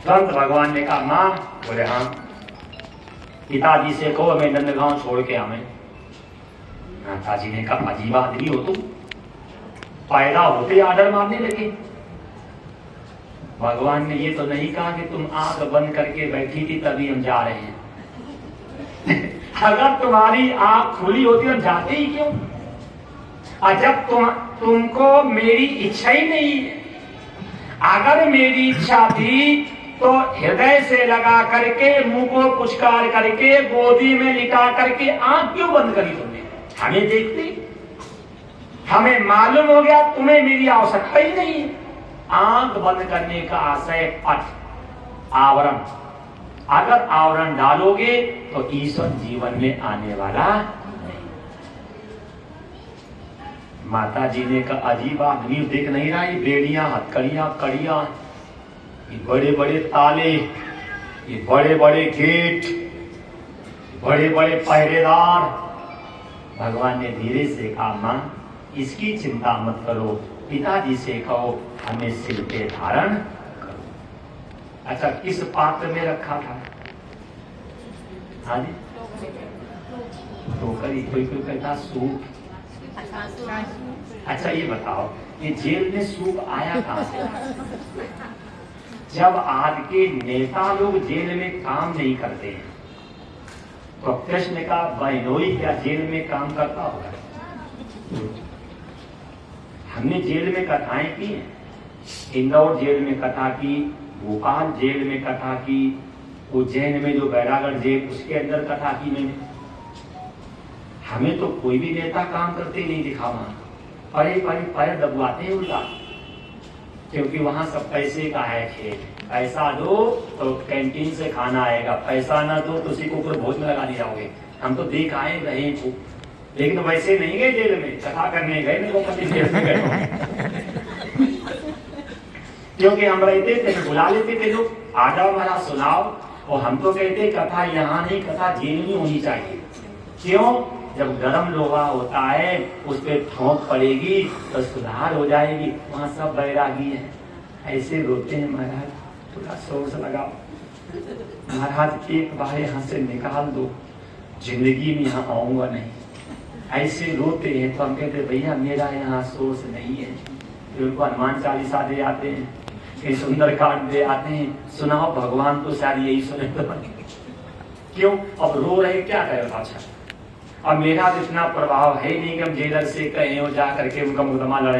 तुरंत भगवान ने कहा मां, बोले हाँ। पिताजी से कहो मैं नंदगांव छोड़ के आवे। माताजी ने कहा अजीब आदमी हो तुम, पैदा होते आदर मारने लगे। भगवान ने ये तो नहीं कहा कि तुम आंख बंद करके बैठी थी तभी हम जा रहे हैं। अगर तुम्हारी आंख खुली होती हम जाते ही क्यों? और जब तुमको मेरी इच्छा ही नहीं है, अगर मेरी इच्छा थी तो हृदय से लगा करके मुंह को पुचकार करके गोदी में लिटा करके आंख क्यों बंद करी तुमने? हमें देखते, हमें मालूम हो गया तुम्हें मेरी आवश्यकता ही नहीं है। आंख बंद करने का आशय पट, आवरण। अगर आवरण डालोगे तो ईश्वर जीवन में आने वाला नहीं। माता जी ने कहा अजीब आदमी देख नहीं रहा, ये बेड़ियां, हथकड़ियां, कड़ियां, ये बड़े बड़े ताले, ये बड़े बड़े गेट, बड़े बड़े पहरेदार। भगवान ने धीरे से कहा मां, इसकी चिंता मत करो, पिताजी से कहो हमें सिर पे धारण करो। अच्छा, किस पात्र में रखा था? हाँ जी, टोकरी, कोई कोई कहता सूप। अच्छा ये बताओ, ये जेल में सूप आया कहां से? जब आज के नेता लोग जेल में काम नहीं करते हैं तो कृष्ण का बहनोई क्या जेल में काम करता होगा? हमने जेल में कथाएं की हैं, इंदौर जेल में कथा की, भोपाल जेल में कथा की, उज्जैन में जो बैरागढ़ जेल उसके अंदर कथा की मैंने। हमें तो कोई भी नेता काम करते नहीं दिखा वहां, परे परे पैर दबवाते हैं उल्टा, क्योंकि वहां सब पैसे का है खेल। पैसा दो तो कैंटीन से खाना आएगा, पैसा ना दो तो उसी को ऊपर भोज में लगा दिए जाओगे। हम तो देख आए रहे को, लेकिन वैसे नहीं गए जेल में, कथा करने गए नहीं, जेल में गए। क्योंकि हम रहते थे, बुला लेते थे लोग, आ जाओ महाराज सुनाओ, और हम तो कहते कथा यहाँ नहीं, कथा जेल में होनी चाहिए। क्यों? जब गर्म लोहा होता है उस पर ठोंक पड़ेगी तो सुधार हो जाएगी। वहां सब बैरागी है, ऐसे रोते हैं महाराज, थोड़ा शोर से लगाओ महाराज, एक बार यहाँ से निकाल दो, जिंदगी में यहाँ आऊंगा नहीं। ऐसे रोते हैं तो हम कहते भैया मेरा यहाँ सोर्स नहीं है। फिर उनको हनुमान चालीसा दे आते हैं, फिर सुंदरकांड दे आते हैं, सुनाओ भगवान तो शायद यही सुने तो क्यों? अब रो रहे क्या करें? अच्छा, अब मेरा तो इतना प्रभाव है नहीं कि हम जेलर से कहें और जा करके उनका मुकदमा लड़े,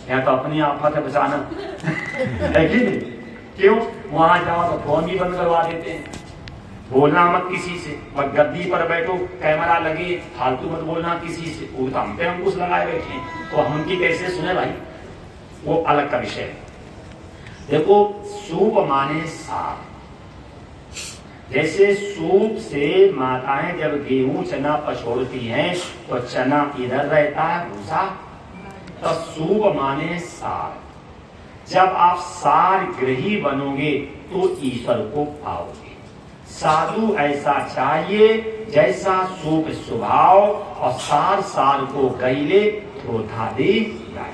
यहाँ तो अपनी आफत है बचाना। है कि नहीं? क्यों? वहां जाओ तो फोन भी बंद करवा देते हैं, बोलना मत किसी से, बस गद्दी पर बैठो, कैमरा लगे, फालतू मत बोलना किसी से। वो तो हम पे अंकुश लगाए बैठे हैं, तो हम उनकी कैसे सुने भाई? वो अलग का विषय है। देखो, सूप माने सार। जैसे सूप से माताएं जब गेहूं चना पछोड़ती हैं तो चना इधर रहता है भूसा, तो सूप माने सार। जब आप सार ग्रही बनोगे तो ईश्वर को पाओगे। साधु ऐसा चाहिए जैसा सूप स्वभाव और सार सार को गईले थोथा दे जाए।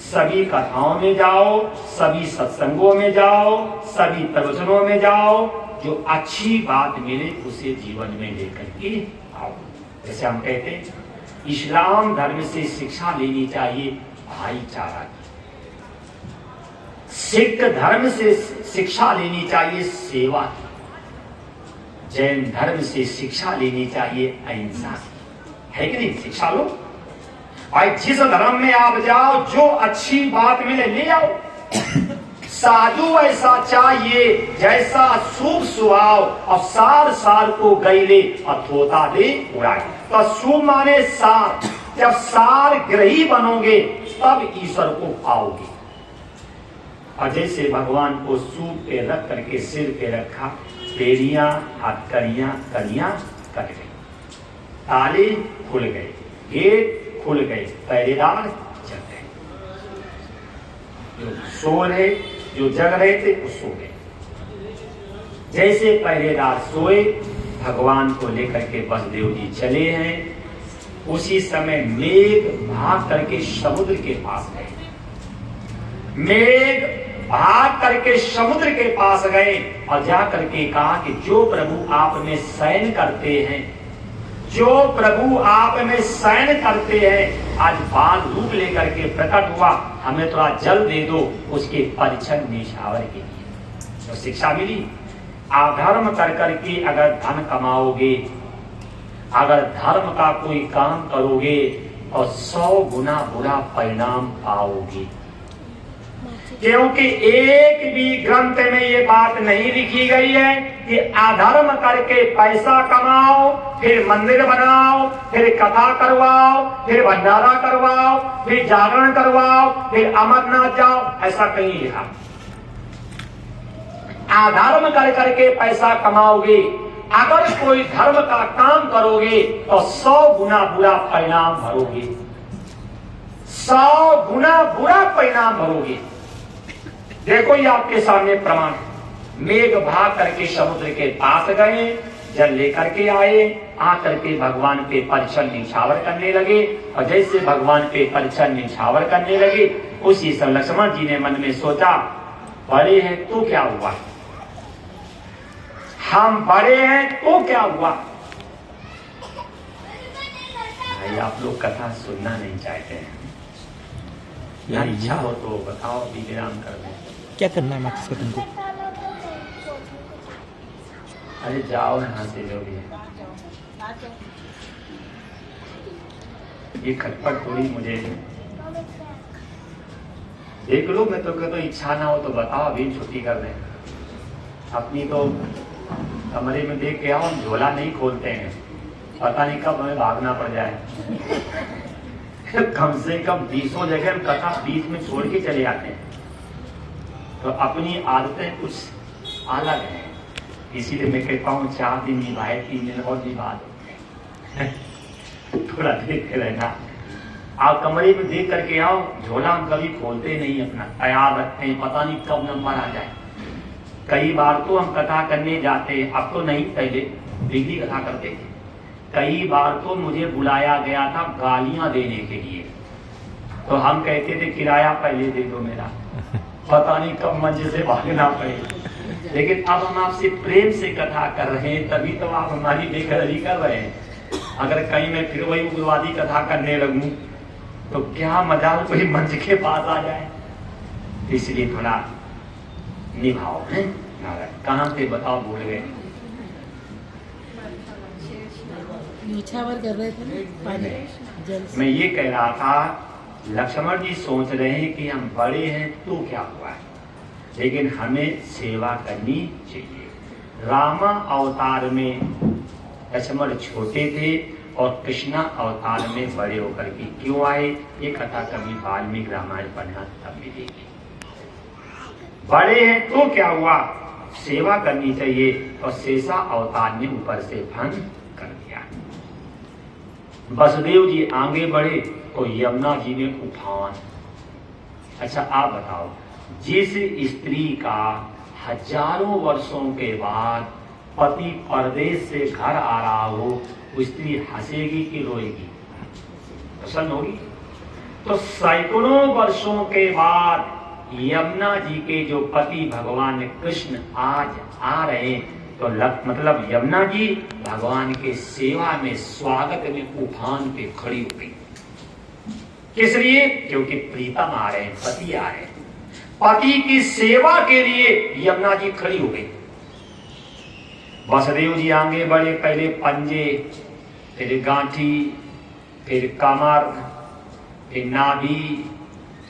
सभी कथाओं में जाओ, सभी सत्संगों में जाओ, सभी प्रवचनों में जाओ, जो अच्छी बात मिले उसे जीवन में लेकर के आओ। जैसे हम कहते हैं इस्लाम धर्म से शिक्षा लेनी चाहिए भाईचारा की, सिख धर्म से शिक्षा लेनी चाहिए सेवा की, जैन धर्म से शिक्षा लेनी चाहिए अहिंसा की। है कि नहीं? शिक्षा लो भाई, जिस धर्म में आप जाओ जो अच्छी बात मिले ले आओ। साधु ऐसा चाहिए जैसा शुभ स्वभाव और सार सार को गईले अथोता दे उड़ाए। तो शुभ माने सार, जब सार ग्रही बनोगे तब ईश्वर को पाओगे। और जैसे भगवान को सूप पे रख करके सिर पे रखा, बेड़ियां, हथकड़ियां, कड़ियां कट गई, ताले खुल गए, गेट खुल गए, पहरेदार जग गए। जो सो रहे, जो जग रहे थे वो सो गए। जैसे पहरेदार सोए, भगवान को लेकर के बसदेव जी चले हैं। उसी समय मेघ भाग करके समुद्र के पास गए। मेघ भाग करके समुद्र के पास गए और जा करके कहा कि जो प्रभु आप में शयन करते हैं, जो प्रभु आप में शयन करते हैं, आज बाल रूप लेकर के प्रकट हुआ, हमें थोड़ा जल दे दो उसके परिछन निछावर के लिए। तो शिक्षा मिली, अधर्म कर करके अगर धन कमाओगे, अगर धर्म का कोई काम करोगे तो 100 गुना बुरा परिणाम पाओगे। क्योंकि एक भी ग्रंथ में ये बात नहीं लिखी गई है कि अधर्म करके पैसा कमाओ, फिर मंदिर बनाओ, फिर कथा करवाओ, फिर भंडारा करवाओ, फिर जागरण करवाओ, फिर अमरनाथ जाओ, ऐसा कहीं लिखा। अधर्म कर करके पैसा कमाओगे, अगर कोई धर्म का काम करोगे तो 100 गुना बुरा परिणाम भरोगे, 100 गुना बुरा परिणाम भरोगे। देखो ये आपके सामने प्रमाण। मेघ भाग करके समुद्र के पास गए, जल लेकर के आए, आकर के भगवान पे परिछन निछावर करने लगे, और जैसे भगवान पे परिछन निछावर करने लगे, उसी समय लक्ष्मण जी ने मन में सोचा, बड़े हैं तो क्या हुआ, हम बड़े हैं तो क्या हुआ। भाई आप लोग कथा सुनना नहीं चाहते हैं, या इच्छा हो तो बताओ, विराम कर दें। क्या करना है मैक्स को तुमको? अरे जाओ यहाँ से, जो भी है ये खटपट थोड़ी मुझे देख लो। मैं तो कहता इच्छा ना हो तो बताओ, अभी छुट्टी कर दें। अपनी तो कमरे में देख के आओ, झोला नहीं खोलते हैं, पता नहीं कब हमें भागना पड़ जाए। कम से कम 20 जगह हम कथा बीच में छोड़ के चले आते हैं। तो अपनी आदतें कुछ अलग हैं, इसीलिए मैं कहता हूँ 4 दिन निभाए 3 दिन और निभा दो। थोड़ा देखते रहना। आप कमरे में देख करके आओ, झोला हम कभी खोलते नहीं, अपना तैयार रखते हैं, पता नहीं कब नंबर आ जाए। कई बार तो हम कथा करने जाते, अब तो नहीं, पहले बिजली कथा करते थे। कई बार तो मुझे बुलाया गया था गालियां देने के लिए, तो हम कहते थे किराया पहले दे दो मेरा, पता नहीं कब मंच से भागना पड़े। लेकिन अब हम आपसे प्रेम से कथा कर रहे हैं, तभी तो आप हमारी बेकदरी कर रहे हैं। अगर कहीं मैं फिर वही उग्रवादी कथा करने लगूं तो क्या मजाल कोई मंच के पास आ जाए। इसलिए थोड़ा निभाओ है। कहाँ से बताओ, भूल गए। निछावर कर रहे थे पानी जल। मैं ये कह रहा था, लक्ष्मण जी सोच रहे हैं कि हम बड़े हैं तो क्या हुआ है, लेकिन हमें सेवा करनी चाहिए। रामा अवतार में लक्ष्मण छोटे थे और कृष्णा अवतार में बड़े होकर के क्यों आए, ये कथा कभी वाल्मीकि रामायण पढ़ना तब मिलेगी। बड़े हैं तो क्या हुआ, सेवा करनी चाहिए। और शेषा अवतार ने ऊपर से भंग कर दिया। वसुदेव जी आगे बढ़े तो यमुना जी ने उफान। अच्छा आप बताओ, जिस स्त्री का हजारों वर्षों के बाद पति परदेश से घर आ रहा हो, वो स्त्री हंसेगी कि रोएगी? प्रसन्न होगी। तो सैकड़ों वर्षों के बाद यमुना जी के जो पति भगवान कृष्ण आज आ रहे हैं, तो मतलब यमुना जी भगवान के सेवा में, स्वागत में उफान पे खड़ी हो गई। किस लिए? क्योंकि प्रीतम आ रहे हैं, पति आ रहे हैं। पति की सेवा के लिए यमुना जी खड़ी हो गई। वसुदेव जी आगे बढ़े, पहले पंजे, फिर गांठी, फिर कमर, फिर नाभि,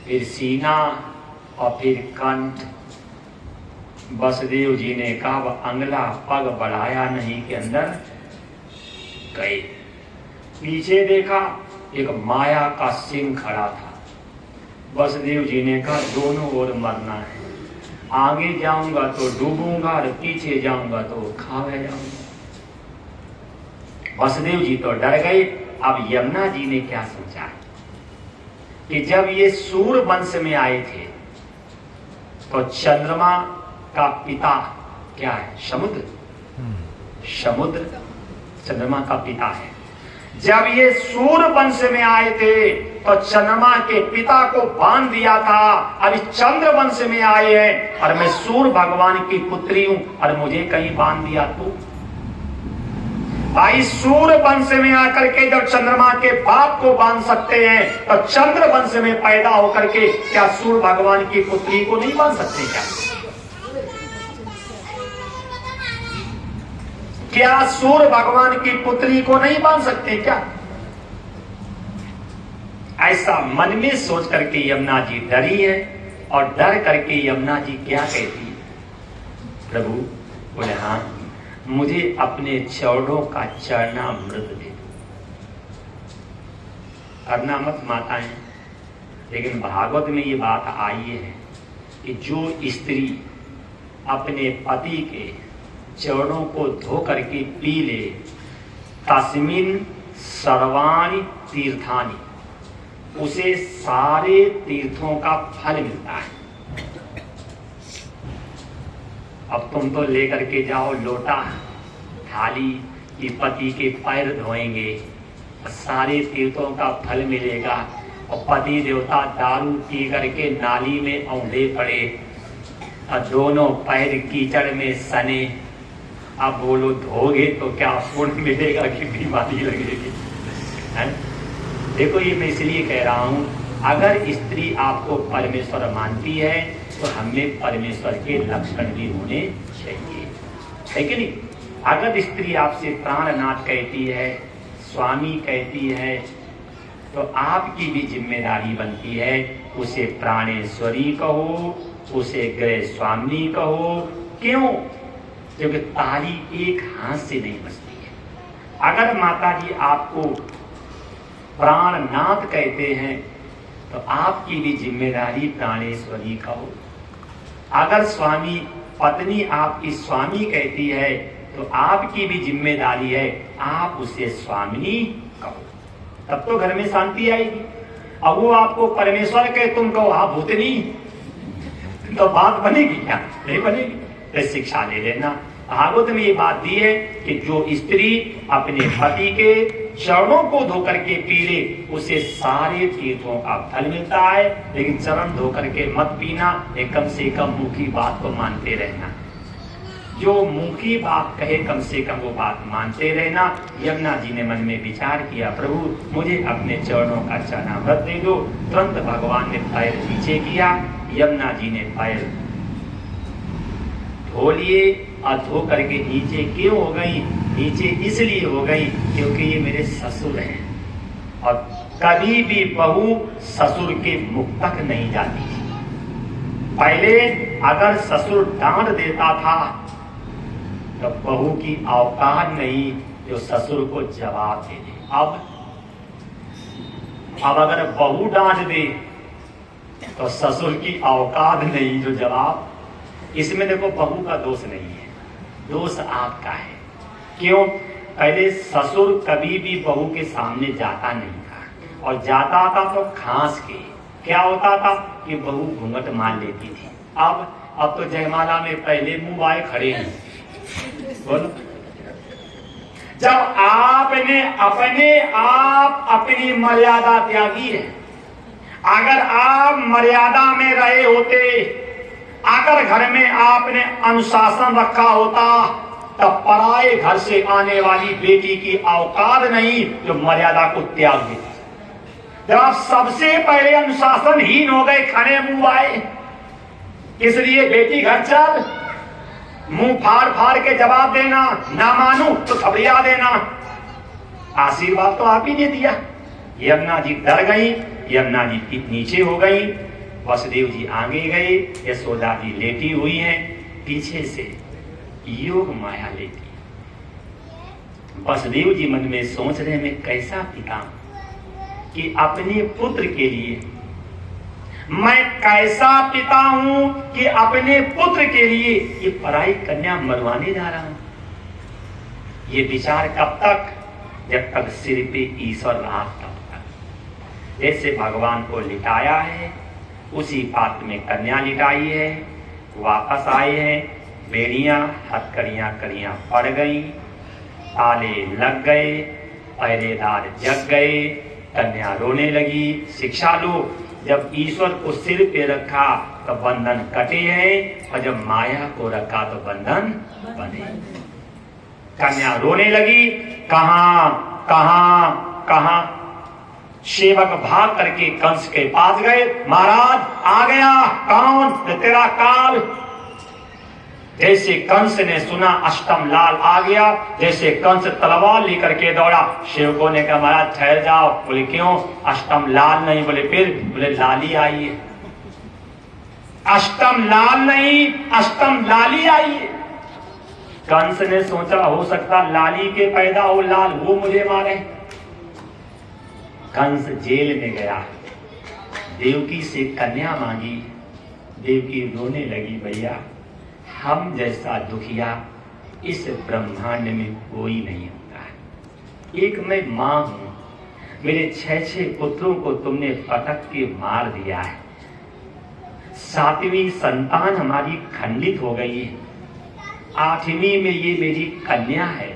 फिर सीना और फिर कंठ। वसुदेव जी ने कहा, वह अंगला पग बढ़ाया नहीं के अंदर गए। पीछे देखा, एक माया का सिंह खड़ा था। वसुदेव जी ने कहा, दोनों ओर मरना है, आगे जाऊंगा तो डूबूंगा और पीछे जाऊंगा तो खावे जाऊंगा। वसुदेव जी तो डर गए। अब यमुना जी ने क्या सोचा कि जब ये सूर्य वंश में आए थे तो चंद्रमा का पिता क्या है? समुद्र। समुद्र चंद्रमा का पिता है। जब ये सूर्य वंश में आए थे तो चंद्रमा के पिता को बांध दिया था, अभी चंद्र वंश में आए हैं और मैं सूर्य भगवान की पुत्री हूं और मुझे कहीं बांध दिया तू। भाई सूर्य वंश में आकर के जब चंद्रमा के बाप को बांध सकते हैं तो चंद्र वंश में पैदा होकर के क्या सूर्य भगवान की पुत्री को नहीं बांध सकते क्या? क्या सूर्य भगवान की पुत्री को नहीं बांध सकते क्या? ऐसा मन में सोच करके यमुना जी डरी है और डर करके यमुना जी क्या कहती है? प्रभु बोले हाँ, मुझे अपने चरणों का चरणामृत दे दो। करना मत माताएं, लेकिन भागवत में ये बात आई है कि जो स्त्री अपने पति के चरणों को धो करके पी ले, तस्मिन सर्वाणि तीर्थानि, उसे सारे तीर्थों का फल मिलता है। अब तुम तो लेकर के जाओ लोटा थाली कि पति के पैर धोएंगे, सारे तीर्थों का फल मिलेगा, और पति देवता दारू पी करके नाली में औंधे पड़े और दोनों पैर कीचड़ में सने। अब बोलो धोगे तो क्या पुण्य मिलेगा कि बीमारी लगेगी? है? देखो ये मैं इसलिए कह रहा हूं, अगर स्त्री आपको परमेश्वर मानती है तो हमें परमेश्वर के लक्षण भी होने चाहिए, है कि नहीं? अगर स्त्री आपसे प्राणनाथ कहती है, स्वामी कहती है, तो आपकी भी जिम्मेदारी बनती है उसे प्राणेश्वरी कहो, उसे गृह स्वामी कहो। क्यों? क्योंकि ताली एक हाथ से नहीं बजती है। अगर माता जी आपको प्राणनाथ कहते हैं तो आपकी भी जिम्मेदारी प्राणेश्वरी कहो। अगर स्वामी पत्नी आपकी स्वामी कहती है तो आपकी भी जिम्मेदारी है आप उसे स्वामिनी कहो, तब तो घर में शांति आएगी। अब वो आपको परमेश्वर कहे तुम कहो हाँ भूतनी, तो बात बनेगी क्या? नहीं बनेगी। तो शिक्षा ले लेना। भागवत में ये बात दी है कि जो स्त्री अपने पति के चरणों को धोकर के पी ले उसे सारे तीर्थों का फल मिलता है। लेकिन चरण धोकर के मत पीना, एक कम से कम मुंह की बात को मानते रहना। जो मुंह की बात कहे कम से कम वो बात मानते रहना। यमुना जी ने मन में विचार किया, प्रभु मुझे अपने चरणों का चरणामृत दे दो। तुरंत भगवान ने पैर नीचे किया, यमुना जी ने पैर धो लिए और धो करके नीचे क्यों हो गई? नीचे इसलिए हो गई क्योंकि ये मेरे ससुर हैं और कभी भी बहू ससुर के मुख तक नहीं जाती थी। पहले अगर ससुर डांट देता था तो बहू की औकात नहीं जो ससुर को जवाब दे दे। अब अगर बहू डांट दे तो ससुर की औकात नहीं जो जवाब। इसमें देखो बहू का दोष नहीं है, दोष आपका है। क्यों? पहले ससुर कभी भी बहू के सामने जाता नहीं था और जाता था तो खांस के। क्या होता था कि बहू घूंघट मार लेती थी। अब तो जयमाला में पहले मुंह आए खड़े हैं। बोलो, जब आपने अपने आप अपनी मर्यादा त्यागी है, अगर आप मर्यादा में रहे होते, अगर घर में आपने अनुशासन रखा होता, तब पराये घर से आने वाली बेटी की औकात नहीं जो मर्यादा को त्याग देती। जब आप सबसे पहले अनुशासनहीन हो गए, खड़े मुंह आए, इसलिए बेटी घर चल, मुंह फाड़ फाड़ के जवाब देना, ना मानू तो थपड़िया देना। आशीर्वाद तो आप ही ने दिया। यमुना जी डर गई, यमुना जी नीचे हो गई, वसुदेव जी आगे गए, यशोदा जी लेटी हुई हैं, पीछे से योग माया लेती। वसुदेव जी मन में सोच रहे मैं कैसा पिता कि अपने पुत्र के लिए, मैं कैसा पिता हूं कि अपने पुत्र के लिए ये पराई कन्या मरवाने जा रहा हूं। ये विचार कब तक? जब तक सिर पे ईश्वर रहा तब तक। जैसे भगवान को लिटाया है उसी पात्र में कन्या लिटाई है, वापस आए हैं, बेड़ियां हथकड़ियां कड़ियां पड़ गई, ताले लग गए, पहरेदार जग गए, कन्या रोने लगी। शिक्षा लो, जब ईश्वर को सिर पे रखा तो बंधन कटे हैं, और जब माया को रखा तो बंधन बने। कन्या रोने लगी, कहां कहां कहां। सेवक भाग करके कंस के पास गए, महाराज आ गया, कौन? तेरा काल। जैसे कंस ने सुना अष्टम लाल आ गया, जैसे कंस तलवार लेकर के दौड़ा, सेवकों ने कहा महाराज ठहर जाओ। बोले क्यों? अष्टम लाल नहीं। बोले फिर? बोले लाली आई है। अष्टम लाल नहीं, अष्टम लाली आई है। कंस ने सोचा हो सकता लाली के पैदा हो लाल, वो मुझे मारे। कंस जेल में गया, देवकी से कन्या मांगी। देवकी रोने लगी, भैया हम जैसा दुखिया इस ब्रह्मांड में कोई नहीं होता। एक मैं मां हूं, मेरे 6 पुत्रों को तुमने पटक के मार दिया है, 7वीं संतान हमारी खंडित हो गई है, 8वीं में ये मेरी कन्या है।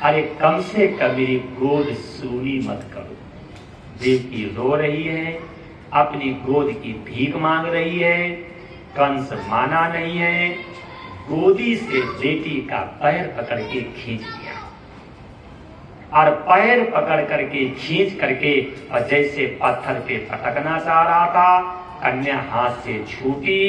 अरे कम से कम मेरी गोद सूनी मत करो। देवकी रो रही है, अपनी गोद की भीख मांग रही है। कंस माना नहीं है, गोदी से बेटी का पैर पकड़ के खींच लिया, और पैर पकड़ करके खींच करके और जैसे पत्थर पे पटकना चाह रहा था, कन्या हाथ से छूटी,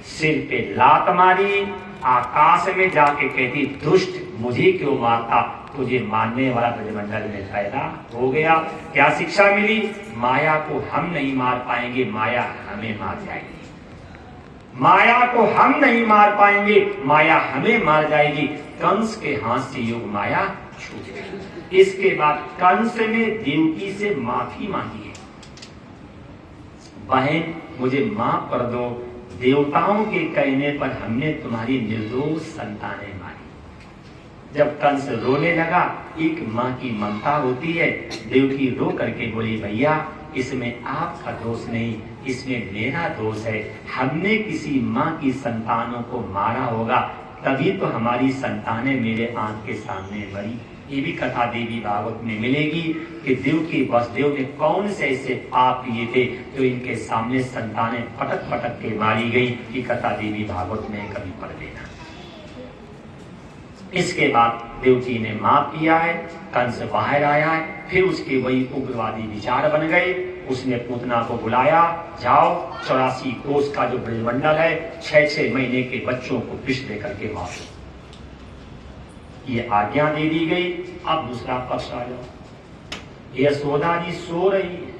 सिर पे लात मारी, आकाश में जाके कहती दुष्ट मुझे क्यों मारता, तुझे मारने वाला ब्रजमंडल में पैदा हो गया। क्या शिक्षा मिली? माया को हम नहीं मार पाएंगे, माया हमें मार जाएगी। माया को हम नहीं मार पाएंगे, माया हमें मार जाएगी। कंस के हाथ से योग माया छूट गई। इसके बाद कंस ने देवकी से माफी मांगी है, बहन मुझे माफ कर दो, देवताओं के कहने पर हमने तुम्हारी निर्दोष संतानें मारी। जब कंस रोने लगा, एक माँ की ममता होती है, देवकी रो करके बोली भैया इसमें आपका दोष नहीं, इसमें मेरा दोष है। हमने किसी माँ की संतानों को मारा होगा, तभी तो हमारी संतानें मेरे आंख के सामने मरी। ये भी कथा देवी भागवत में मिलेगी कि देवकी वसुदेव ने कौन से ऐसे पाप किए थे जो इनके सामने संतानें पटक पटक के मारी गई। ये कथा देवी भागवत में कभी पढ़ लेना। इसके बाद देवकी ने माफ किया है, कंस बाहर आया है, फिर उसके वही उग्रवादी विचार बन गए। उसने पूतना को बुलाया, जाओ 84 कोस का जो ब्रजमंडल है, 6 महीने के बच्चों को विष देकर के मारो। ये आज्ञा दे दी गई। अब दूसरा पक्ष आ जाओ। यशोदा जी सो रही है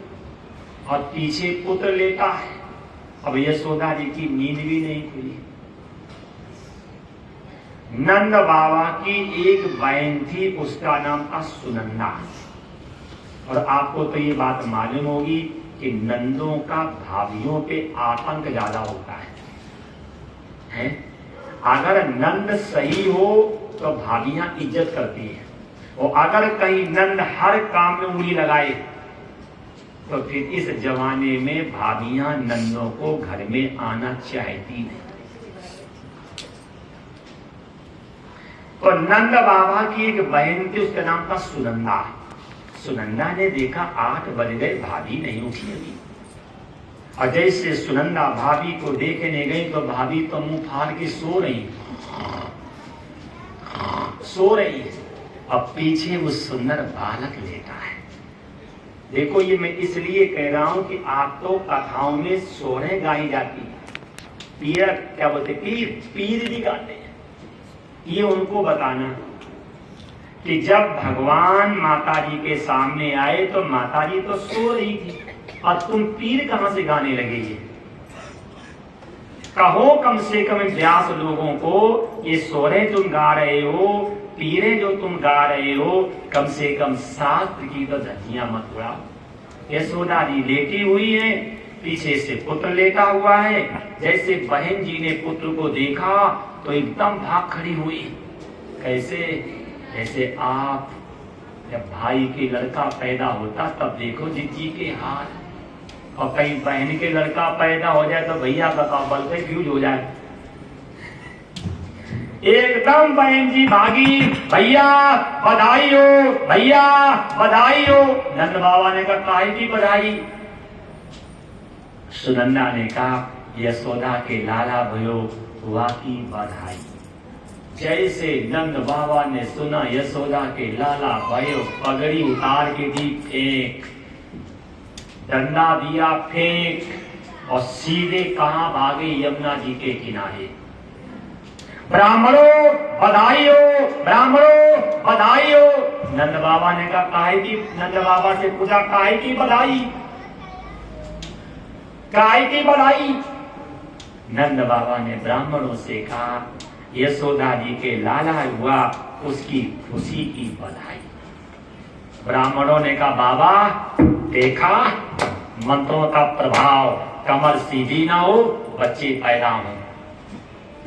और पीछे पुत्र लेता है। अब यशोदा जी की नींद भी नहीं खुली। नंद बाबा की एक बहन थी, उसका नाम था सुनंदा। और आपको तो ये बात मालूम होगी कि नंदों का भाभियों पे आतंक ज्यादा होता है? अगर नंद सही हो तो भाभियां इज्जत करती हैं, और अगर कहीं नंद हर काम में उंगली लगाए तो फिर इस जमाने में भाभियां नंदों को घर में आना चाहती नहीं। तो नंद बाबा की एक बहन थी, उसका नाम था सुनंदा। सुनंदा ने देखा 8 बज गए, भाभी नहीं उठी अभी। और जैसे सुनंदा भाभी को देखने गई तो भाभी तो मुंह फाड़ के सो रही है। अब पीछे वो सुंदर बालक लेटा है। देखो ये मैं इसलिए कह रहा हूं कि आप तो कथाओं में सोहरे गाई जाती है, पीर क्या बोलते, पीर भी गाते हैं। ये उनको बताना कि जब भगवान माता जी के सामने आए तो माता जी तो सो रही थी, और तुम पीर कहां से गाने लगे? ये कहो कम से कम व्यास लोगों को, ये सोरे तुम गा रहे हो, पीरे जो तुम गा रहे हो, कम से कम शास्त्र की तो धज्जियां मत उड़ाओ। यशोदा जी लेटी हुई है, पीछे से पुत्र लेटा हुआ है। जैसे बहन जी ने पुत्र को देखा तो एकदम भाग खड़ी हुई। कैसे? जैसे आप जब भाई के लड़का पैदा होता तब देखो जिज्जी के हाल, और कहीं बहन के लड़का पैदा हो जाए तो भैया बताओ बल पे फ्यूज हो जाए। एकदम बहन जी भागी, भैया बधाई हो, भैया बधाई हो। नंद बाबा ने कहा काहे की बधाई? सुनंदा ने कहा यशोदा के लाला भयो हुआ की बधाई। जैसे नंद बाबा ने सुना यशोदा के लाला भयो, पगड़ी उतार के दी फेंक, डंडा दिया फेंक और सीधे कहां भागे? यमुना जी के किनारे। ब्राह्मणों बधाई हो, ब्राह्मणों बधाई हो। नंद बाबा ने कहा काहे की? नंद बाबा से पूछा काहे की बधाई, काहे की बधाई? नंद बाबा ने ब्राह्मणों से कहा यशोदा जी के लाला हुआ, उसकी खुशी की बधाई। ब्राह्मणों ने कहा बाबा देखा मंत्रों का प्रभाव, कमर सीधी ना हो बच्चे पैदा हो।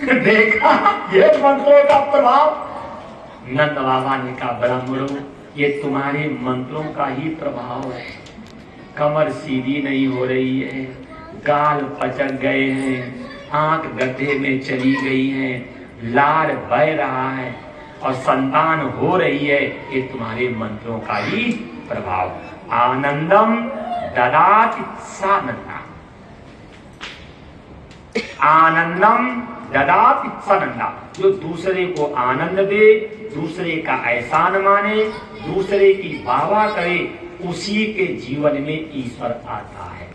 देखा ये मंत्रों का प्रभाव। नंद बाबा ने कहा ब्राह्मणों ये तुम्हारे मंत्रों का ही प्रभाव है। कमर सीधी नहीं हो रही है, गाल पचक गए हैं, आंख गड्ढे में चली गई है, लार बह रहा है और संतान हो रही है, ये तुम्हारे मंत्रों का ही प्रभाव। आनंदम ददाति सानंदा, आनंदम ददाति सानंदा। जो दूसरे को आनंद दे, दूसरे का एहसान माने, दूसरे की वाहवा करे, उसी के जीवन में ईश्वर आता है।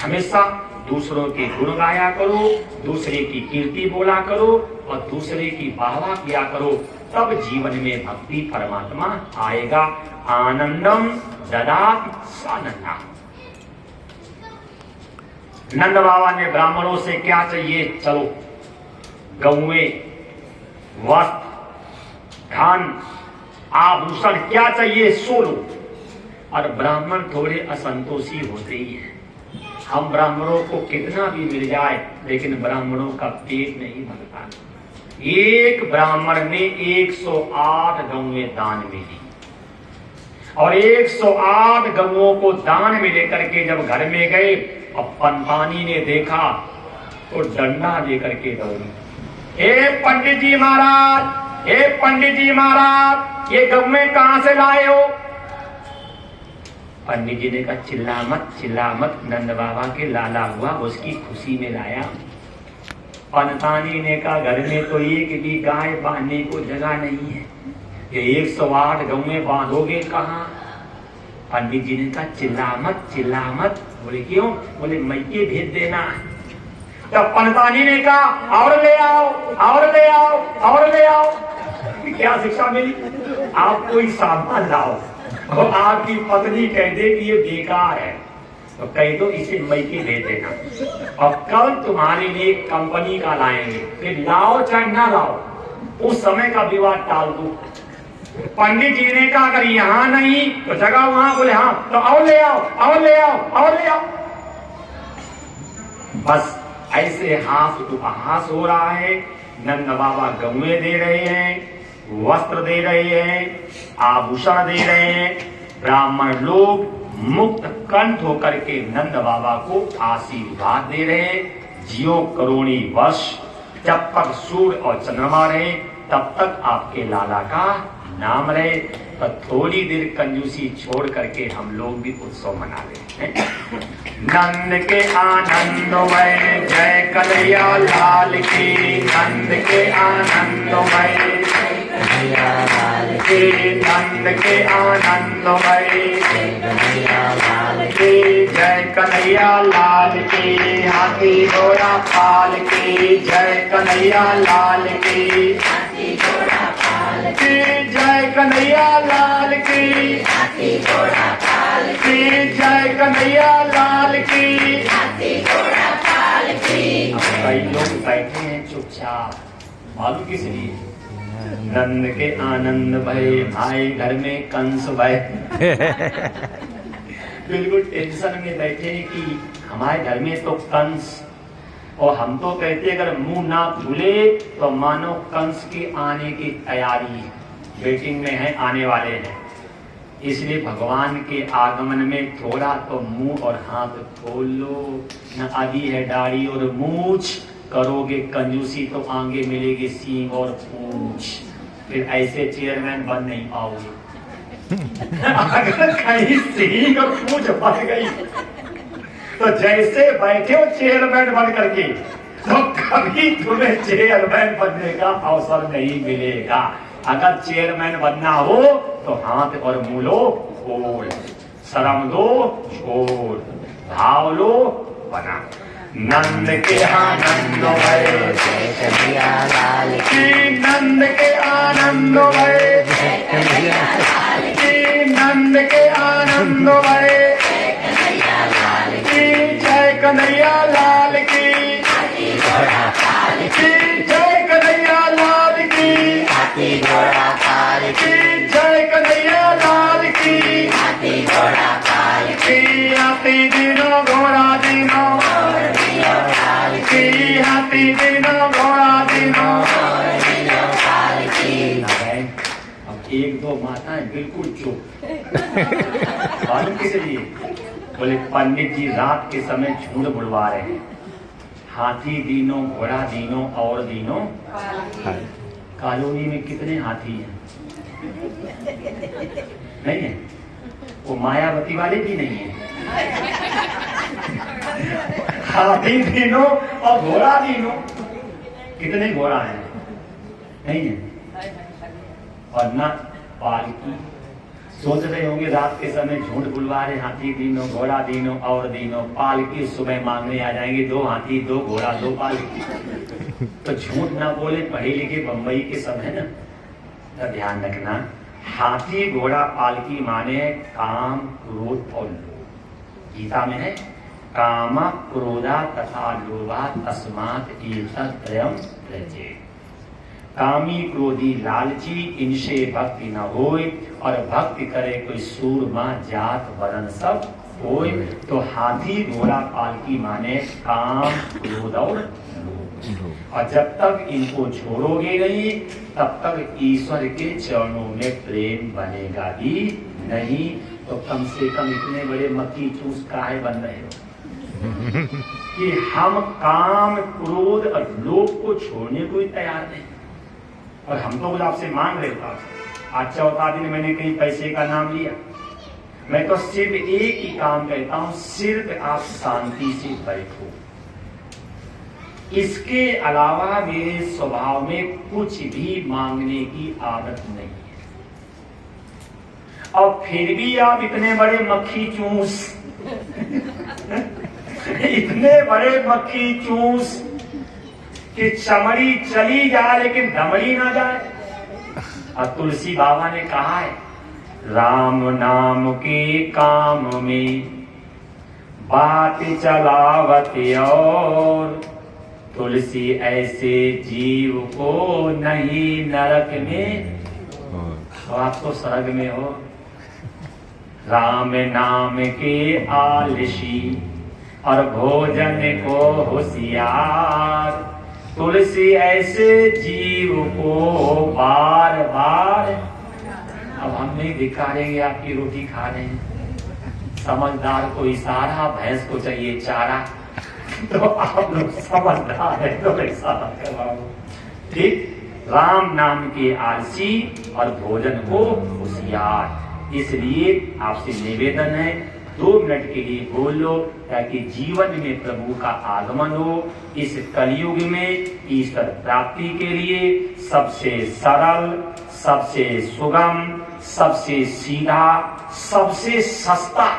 हमेशा दूसरों के गुण गाया करो, दूसरे की कीर्ति बोला करो और दूसरे की वाहवा किया करो, तब जीवन में भक्ति परमात्मा आएगा। आनंदम ददाति सानंदा। नंद बाबा ने ब्राह्मणों से क्या चाहिए? चलो गौएं, वस्त्र, धन, आभूषण क्या चाहिए सो लो। और ब्राह्मण थोड़े असंतोषी होते ही हैं। हम ब्राह्मणों को कितना भी मिल जाए लेकिन ब्राह्मणों का पेट नहीं भरता। एक ब्राह्मण ने 108 गौएं दान में दी और 108 गौओं को दान में लेकर के जब घर में गए और पंतानी ने देखा तो डंडा लेकर के दौड़ी। हे पंडित जी महाराज, हे पंडित जी महाराज, ये गौएं कहां से लाए हो? पंडित जी ने कहा चिल्ला मत, नंद बाबा के लाला हुआ, उसकी खुशी में लाया। पंतानी ने कहा घर में तो एक भी गाय बांधने को जगह नहीं है, ये 108 गौएं बांधोगे कहाँ? पंडित जी ने कहा चिल्ला मत। बोले क्यों? बोले मैके भेज देना। तब पंतानी ने कहा और ले आओ, और ले आओ, और ले आओ। क्या शिक्षा मिली? आप कोई सामान लाओ और आपकी पत्नी कह दे कि ये बेकार है तो कह दो इसे मैके भेज देना और कल तुम्हारे लिए कंपनी का लाएंगे, फिर लाओ चाहे ना लाओ, उस समय का विवाद टाल दो। पंडित जी ने कहा अगर यहाँ नहीं तो जगह वहां। बोले हाँ तो और ले आओ, और ले आओ, और ले आओ। बस ऐसे हास उपहास हो रहा है। नंद बाबा गौएं दे रहे हैं, वस्त्र दे रहे हैं, आभूषण दे रहे हैं। ब्राह्मण लोग मुक्त कंठ होकर के नंद बाबा को आशीर्वाद दे रहे हैं। जियो करोड़ी वर्ष, जब तक सूर्य और चंद्रमा रहे तब तक आपके लाला का नाम रहे। तो थोड़ी देर कंजूसी छोड़ करके हम लोग भी उत्सव मना रहे हैं। नंद के आनंद में जय कन्हैया लाल की, नंद के आनंद में नंद के आनंद में जय कन्हैया लाल की, हाथी घोड़ा पाल की जय कन्हैया लाल की, जय कन्हैया लाल की, जय कन्हैया लाल की। कई लोग बैठे हैं चुपचाप, मालूम किस लिए? नंद के आनंद भय भाई घर में कंस भय। बिल्कुल टेंशन में बैठे कि हमारे घर में तो कंस, और हम तो कहते अगर मुंह ना खुले तो मानो कंस के आने की तैयारी वेटिंग में है, आने वाले हैं। इसलिए भगवान के आगमन में थोड़ा तो मुंह और हाथ खोल लो। न अभी है दाढ़ी और मूछ करोगे कंजूसी तो आगे मिलेगी सींग और पूंछ, फिर ऐसे चेयरमैन बन नहीं पाओगे। अगर कहीं सींग और पूंछ बन गई तो जैसे बैठे हो चेयरमैन बन करके, तो कभी तुम्हें चेयरमैन बनने का अवसर नहीं मिलेगा। अगर चेयरमैन बनना हो तो हाथ और मुंह लो खोल, शर्म दो छोड़, भाव लो बना। नंद के आनंद भये जय कन्हैया लाल की, नंद के आनंद भये जय कन्हैया लाल की, नंद के आनंद भये जय कन्हैया लाल की, जय कन्हैया लाल की, घोड़ा पाल की, जय कन्हैया लाल की, हाथी घोड़ा पाल की, जय कन्हैया लाल की, हाथी घोड़ा पाल की, हाथी दिनों घोड़ा दिनों की, हाथी दिनों घोड़ा दिनों पाल की। अब एक दो माताएं बिल्कुल चुप। मालूम किसे लिए? बोले पंडित जी रात के समय झूठ बुलवा रहे हैं, हाथी दीनों घोड़ा दीनों और दीनों। कॉलोनी में कितने हाथी हैं? नहीं है? वो मायावती वाले भी नहीं है। हाथी दीनों और घोड़ा दीनों। कितने घोड़ा हैं? नहीं है? और न पालकी। सोच रहे होंगे रात के समय झूठ बुलवा रहे, हाथी दीनों घोड़ा दीनों और दीनों, पालकी सुबह मांगने आ जाएंगे, 2 हाथी 2 घोड़ा 2 पालकी। तो झूठ ना बोले, पढ़े लिखे बम्बई के सब है ना, तो ध्यान रखना। हाथी घोड़ा पालकी माने काम क्रोध और लोभ। गीता में है काम क्रोधा तथा लोभा तस्मात् एतत्त्रयम् त्यजेत्। कामी क्रोधी लालची इनसे भक्ति न होए, और भक्ति करे कोई सूरमा जात वरण सब होए। तो हाथी घोड़ा पालकी माने काम क्रोध और लोभ। और जब तक इनको छोड़ोगे नहीं तब तक ईश्वर के चरणों में प्रेम बनेगा ही नहीं। तो कम से कम इतने बड़े मक्खी चूस काहे बन रहे हो कि हम काम क्रोध और लोभ को छोड़ने को ही तैयार नहीं। और हम तो गुलाब से मांग रहे थे, आज चौथा दिन मैंने कहीं पैसे का नाम लिया। मैं तो सिर्फ एक ही काम कहता हूं, सिर्फ आप शांति से बैठो। इसके अलावा मेरे स्वभाव में कुछ भी मांगने की आदत नहीं है। और फिर भी आप इतने बड़े मक्खी चूस इतने बड़े मक्खी चूस कि चमड़ी चली जाए लेकिन दमड़ी ना जाए। और तुलसी बाबा ने कहा है, राम नाम के काम में बात चलावत और, तुलसी ऐसे जीव को नहीं नरक में, तो आप तो स्वर्ग में हो। राम नाम के आलसी और भोजन को होशियार, तुलसी ऐसे जीव को बार बार। अब हम नहीं धिक्कारेंगे, आपकी रोटी खा रहे हैं। समझदार को इशारा, भैंस को चाहिए चारा, तो आप लोग समझदार है तो इशारा करवाओ। ठीक, राम नाम के आलसी और भोजन को होशियार। इसलिए आपसे निवेदन है, 2 मिनट के लिए बोल लो ताकि जीवन में प्रभु का आगमन हो। इस कलयुग में ईश्वर प्राप्ति के लिए सबसे सरल, सबसे सुगम, सबसे सीधा, सबसे सस्ता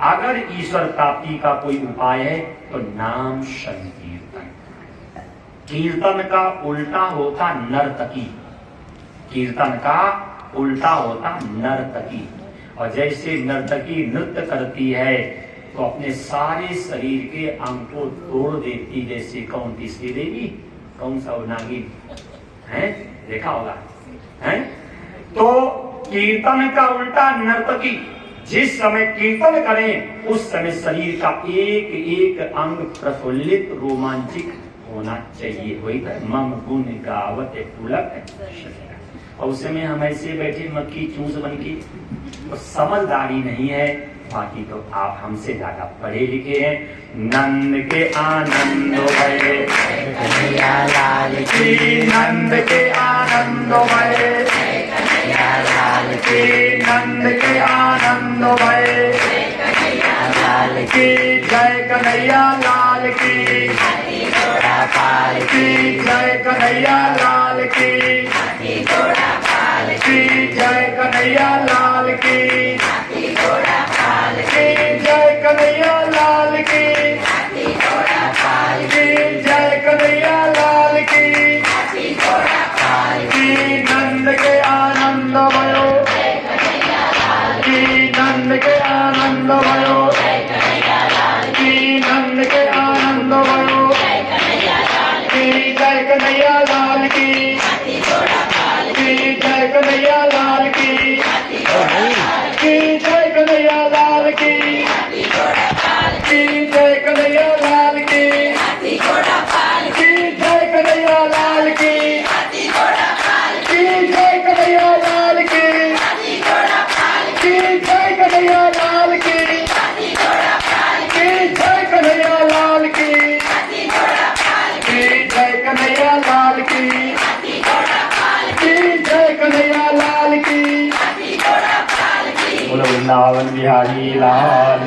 अगर ईश्वर प्राप्ति का कोई उपाय है तो नाम संकीर्तन। कीर्तन का उल्टा होता नर्तकी, कीर्तन का उल्टा होता नर्तकी। और जैसे नर्तकी नृत्य करती है तो अपने सारे शरीर के अंग को तोड़ देती, जैसे कौन तीसरी देवी, कौन सा नागिन है, देखा होगा है। तो कीर्तन का उल्टा नर्तकी। जिस समय कीर्तन करें उस समय शरीर का एक एक अंग प्रफुल्लित रोमांचित होना चाहिए। वही मम गुण गावत पुलक। और उस समय हम ऐसे बैठे मक्खी चूस बन की, तो समझदारी नहीं है। बाकी तो आप हमसे ज्यादा पढ़े लिखे हैं। नंद के आनंद भये कन्हैया लाल की, नंद के आनंद भये लाल की, नंद के आनंद भये लाल की, जय कन्हैया लाल की, घोड़ा पाल की जय कन्हैया लाल की, घोड़ा पाल की जय कन्हैया लाल की, घोड़ा पाल की जय कन्हैया लाल की, घोड़ा पाल की जय कन्हैया लाल की, घोड़ा पाल की नंद के आनंद भयो, की नंद के आनंद भयो, की नंद के आनंद भयो, की जय कन्हैया लाल की, की जय कन्हैया लाल की, की जय कन्हैया लाल की, की जय कन्हैया लाल की, की जय कन्हैया लाल की, की जय कन्हैया लाल की, की जय कन्हैया लाल की, की जय कन्हैया लाल की, की जय कन्हैया लाल की, की जय कन्हैया लाल की। बोलो वृंदावन बिहारी लाल